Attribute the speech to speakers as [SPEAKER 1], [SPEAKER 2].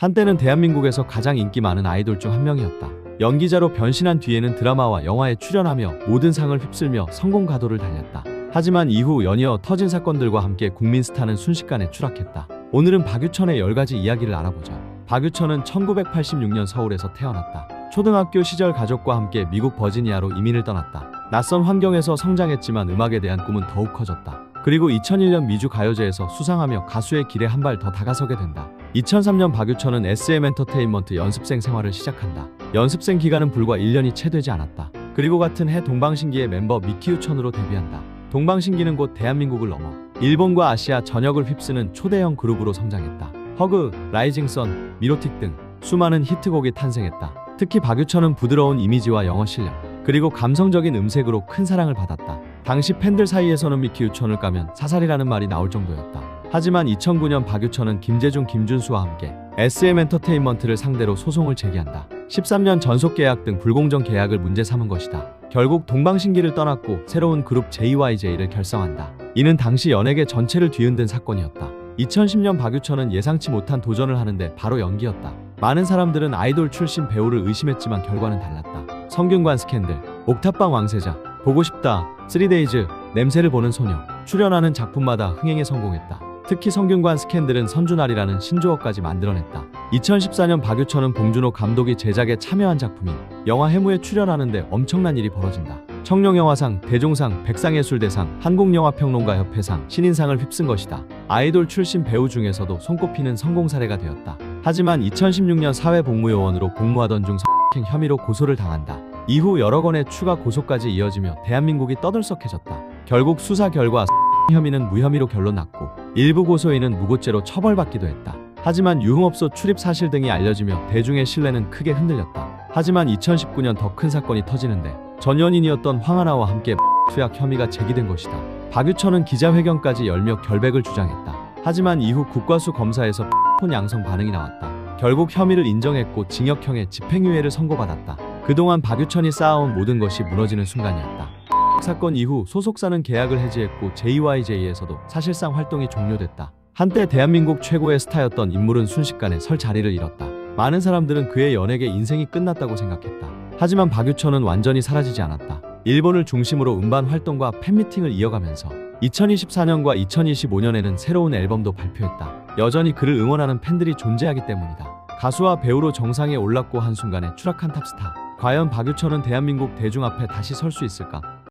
[SPEAKER 1] 한때는 대한민국에서 가장 인기 많은 아이돌 중 한 명이었다. 연기자로 변신한 뒤에는 드라마와 영화에 출연하며 모든 상을 휩쓸며 성공 가도를 달렸다. 하지만 이후 연이어 터진 사건들과 함께 국민 스타는 순식간에 추락했다. 오늘은 박유천의 10가지 이야기를 알아보자. 박유천은 1986년 서울에서 태어났다. 초등학교 시절 가족과 함께 미국 버지니아로 이민을 떠났다. 낯선 환경에서 성장했지만 음악에 대한 꿈은 더욱 커졌다. 그리고 2001년 미주 가요제에서 수상하며 가수의 길에 한 발 더 다가서게 된다. 2003년 박유천은 SM 엔터테인먼트 연습생 생활을 시작한다. 연습생 기간은 불과 1년이 채 되지 않았다. 그리고 같은 해 동방신기의 멤버 미키우천으로 데뷔한다. 동방신기는 곧 대한민국을 넘어 일본과 아시아 전역을 휩쓰는 초대형 그룹으로 성장했다. 허그, 라이징선, 미로틱 등 수많은 히트곡이 탄생했다. 특히 박유천은 부드러운 이미지와 영어 실력, 그리고 감성적인 음색으로 큰 사랑을 받았다. 당시 팬들 사이에서는 미키우천을 까면 사살이라는 말이 나올 정도였다. 하지만 2009년 박유천은 김재중, 김준수와 함께 SM 엔터테인먼트를 상대로 소송을 제기한다. 13년 전속 계약 등 불공정 계약을 문제 삼은 것이다. 결국 동방신기를 떠났고 새로운 그룹 JYJ를 결성한다. 이는 당시 연예계 전체를 뒤흔든 사건이었다. 2010년 박유천은 예상치 못한 도전을 하는데 바로 연기였다. 많은 사람들은 아이돌 출신 배우를 의심했지만 결과는 달랐다. 성균관 스캔들, 옥탑방 왕세자, 보고 싶다, 3데이즈, 냄새를 보는 소녀, 출연하는 작품마다 흥행에 성공했다. 특히 성균관 스캔들은 선준알이라는 신조어까지 만들어냈다. 2014년 박유천은 봉준호 감독이 제작에 참여한 작품인 영화 해무에 출연하는데 엄청난 일이 벌어진다. 청룡영화상, 대종상, 백상예술대상, 한국영화평론가협회상, 신인상을 휩쓴 것이다. 아이돌 출신 배우 중에서도 손꼽히는 성공 사례가 되었다. 하지만 2016년 사회복무요원으로 복무하던 중 성폭행 혐의로 고소를 당한다. 이후 여러 건의 추가 고소까지 이어지며 대한민국이 떠들썩해졌다. 결국 수사 결과 혐의는 무혐의로 결론 났고 일부 고소인은 무고죄로 처벌받기도 했다. 하지만 유흥업소 출입 사실 등이 알려지며 대중의 신뢰는 크게 흔들렸다. 하지만 2019년 더 큰 사건이 터지는데 전 연인이었던 황하나와 함께 투약 혐의가 제기된 것이다. 박유천은 기자회견까지 열며 결백을 주장했다. 하지만 이후 국과수 검사에서 폰 양성 반응이 나왔다. 결국 혐의를 인정했고 징역형의 집행유예를 선고받았다. 그동안 박유천이 쌓아온 모든 것이 무너지는 순간이었다. 사건 이후 소속사는 계약을 해지했고 JYJ에서도 사실상 활동이 종료됐다. 한때 대한민국 최고의 스타였던 인물은 순식간에 설 자리를 잃었다. 많은 사람들은 그의 연예계 인생이 끝났다고 생각했다. 하지만 박유천은 완전히 사라지지 않았다. 일본을 중심으로 음반 활동과 팬미팅을 이어가면서 2024년과 2025년에는 새로운 앨범도 발표했다. 여전히 그를 응원하는 팬들이 존재하기 때문이다. 가수와 배우로 정상에 올랐고 한순간에 추락한 탑스타. 과연 박유천은 대한민국 대중 앞에 다시 설 수 있을까?